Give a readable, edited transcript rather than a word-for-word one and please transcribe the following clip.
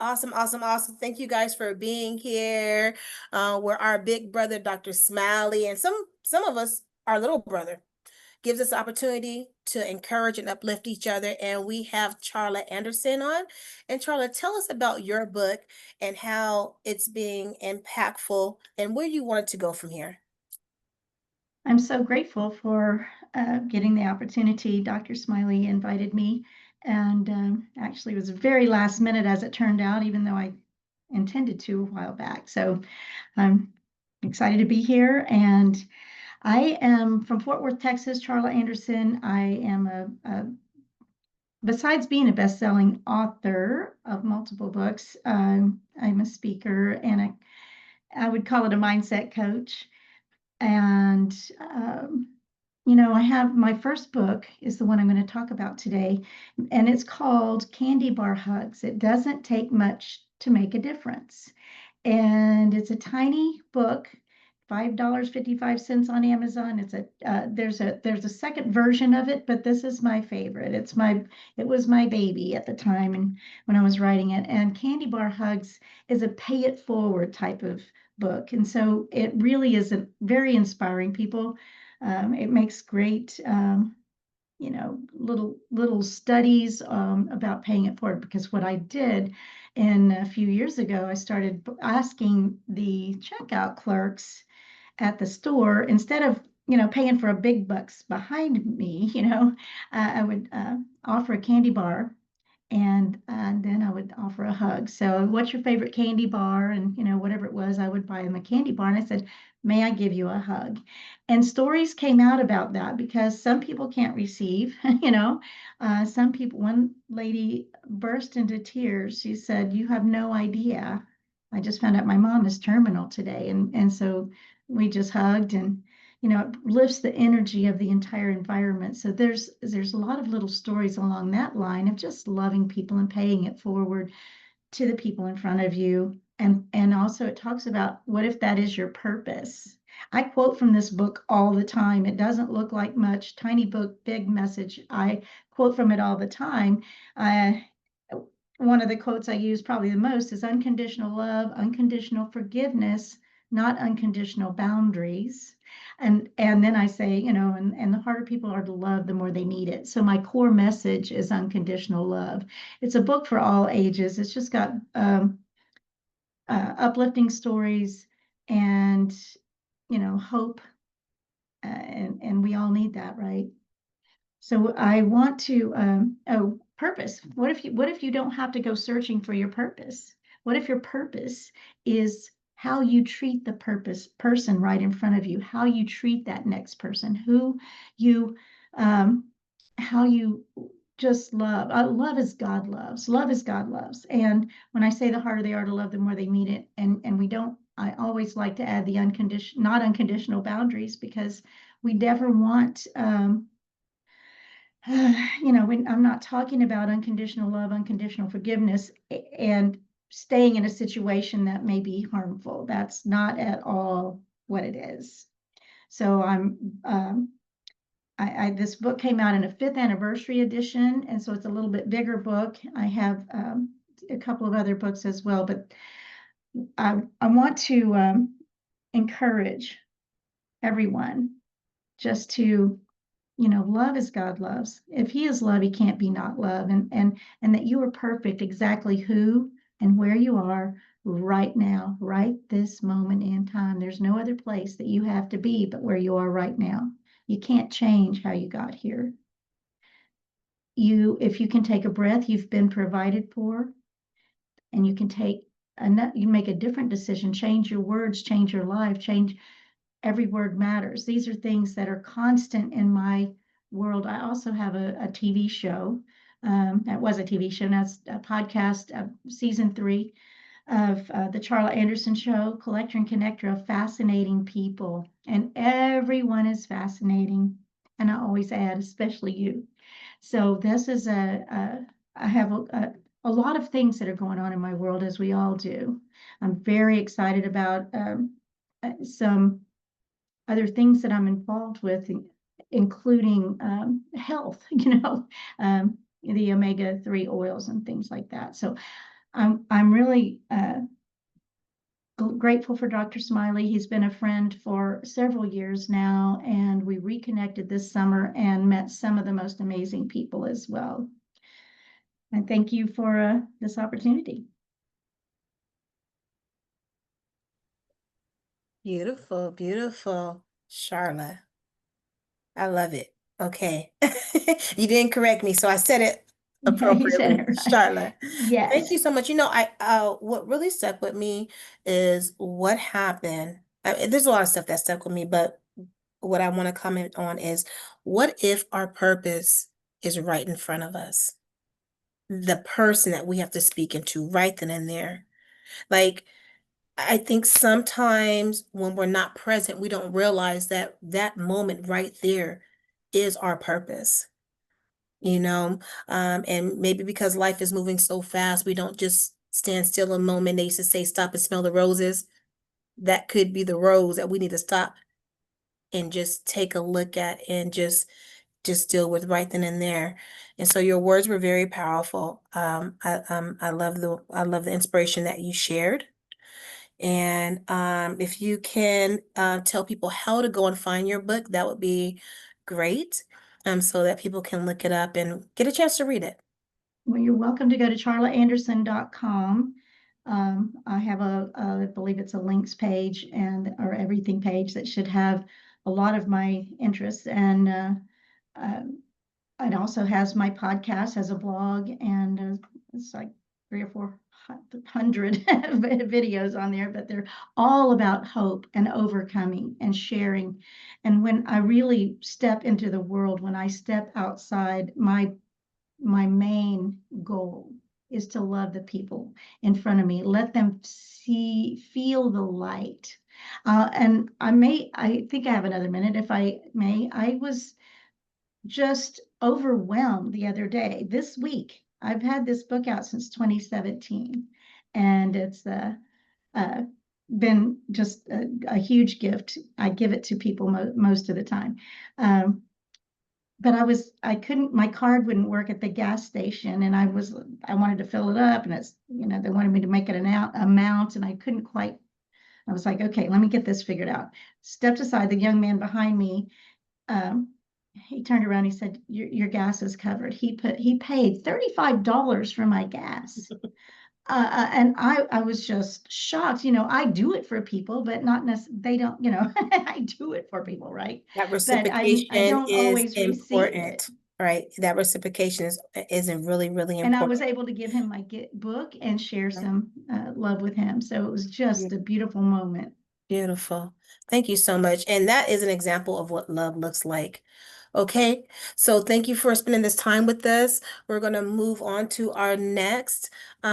Awesome, awesome, awesome. Thank you guys for being here. We're our big brother, Dr. Smiley, and some of us, our little brother, gives us the opportunity to encourage and uplift each other. And we have Charla Anderson on. And Charla, tell us about your book and how it's being impactful and where you want it to go from here. I'm so grateful for getting the opportunity. Dr. Smiley invited me, and actually, it was very last minute as it turned out, even though I intended to a while back. So I'm excited to be here. And I am from Fort Worth, Texas, Charla Anderson. I am besides being a best-selling author of multiple books, I'm a speaker and I would call it a mindset coach. And, I have my first book is the one I'm going to talk about today, and it's called Candy Bar Hugs. It doesn't take much to make a difference. And it's a tiny book, $5.55 on Amazon. There's a second version of it, but this is my favorite. It was my baby at the time and when I was writing it. And Candy Bar Hugs is a pay it forward type of book. And so it really is very inspiring people. It makes great little studies about paying it forward, because what I did in a few years ago, I started asking the checkout clerks at the store, instead of paying for a big bucks behind me, I would offer a candy bar, and then I would offer a hug. So, what's your favorite candy bar? And whatever it was, I would buy them a candy bar. And I said, may I give you a hug? And stories came out about that, because some people can't receive, some people, one lady burst into tears. She said, you have no idea. I just found out my mom is terminal today. And so we just hugged, and it lifts the energy of the entire environment. So there's a lot of little stories along that line of just loving people and paying it forward to the people in front of you. And also it talks about, what if that is your purpose? I quote from this book all the time. It doesn't look like much, tiny book, big message. I quote from it all the time. Uh, One of the quotes I use probably the most is, unconditional love, unconditional forgiveness, not unconditional boundaries. And then I say, and the harder people are to love, the more they need it. So my core message is unconditional love. It's a book for all ages. It's just got uplifting stories and hope, and we all need that, right? So I want to, purpose. What if you don't have to go searching for your purpose? What if your purpose is how you treat the person right in front of you, how you treat that next person, you, um, how you just love. Love as God loves. Love as God loves. And when I say the harder they are to love, the more they mean it. And we don't. I always like to add the not unconditional boundaries, because we never want. When I'm not talking about unconditional love, unconditional forgiveness, and staying in a situation that may be harmful. That's not at all what it is. So this book came out in a 5th anniversary edition, and so it's a little bit bigger book. I have a couple of other books as well, but I want to encourage everyone just to love as God loves. If he is love, he can't be not love. And that you are perfect exactly who and where you are right now, right this moment in time. There's no other place that you have to be but where you are right now. You can't change how you got here. If you can take a breath, you've been provided for, and you can make a different decision, change your words, change your life, change. Every word matters. These are things that are constant in my world. I also have a TV show. That was a TV show. Now it's a podcast, season 3 of the Charla Anderson Show, collector and connector of fascinating people. And everyone is fascinating. And I always add, especially you. So this is I have a lot of things that are going on in my world, as we all do. I'm very excited about some other things that I'm involved with, including health, the omega-3 oils and things like that. So I'm really grateful for Dr. Smiley. He's been a friend for several years now, and we reconnected this summer and met some of the most amazing people as well. And thank you for this opportunity. Beautiful, beautiful. Charla. I love it. Okay. You didn't correct me, so I said it Yeah, you said appropriately. it right. Charla. Thank Yes. you so much. What really stuck with me is what happened. There's a lot of stuff that stuck with me, but what I want to comment on is what if our purpose is right in front of us? The person that we have to speak into right then and there. Like, I think sometimes when we're not present, we don't realize that that moment right there is our purpose, you know? And maybe because life is moving so fast, we don't just stand still a moment. They used to say, stop and smell the roses. That could be the rose that we need to stop and just take a look at and just deal with right then and there. And so your words were very powerful. I love the inspiration that you shared. And if you can tell people how to go and find your book, that would be great. So that people can look it up and get a chance to read it. Well, you're welcome to go to charlaanderson.com. I have I believe it's a links page and or everything page that should have a lot of my interests. And uh, it also has my podcast, has a blog, and it's like 3 or 400 videos on there, but they're all about hope and overcoming and sharing. And when I really step into the world, when I step outside, my main goal is to love the people in front of me, let them feel the light. And I think I have another minute if I may. I was just overwhelmed the other day. This week, I've had this book out since 2017, and it's uh, been just a huge gift. I give it to people most of the time. Um, but I couldn't, my card wouldn't work at the gas station, and I wanted to fill it up, and they wanted me to make it an amount, and I couldn't quite. I was like, okay, let me get this figured out. Stepped aside, the young man behind me, um, he turned around, he said, your gas is covered. He paid $35 for my gas. And I was just shocked. I do it for people, but not necessarily, they don't, I do it for people, right? That But I reciprocation don't is always receive it. important, right? That reciprocation isn't really, really And I important. was able to give him my book and share some love with him. So it was just a beautiful moment. Beautiful. Thank you so much. And that is an example of what love looks like. Okay, so thank you for spending this time with us. We're going to move on to our next.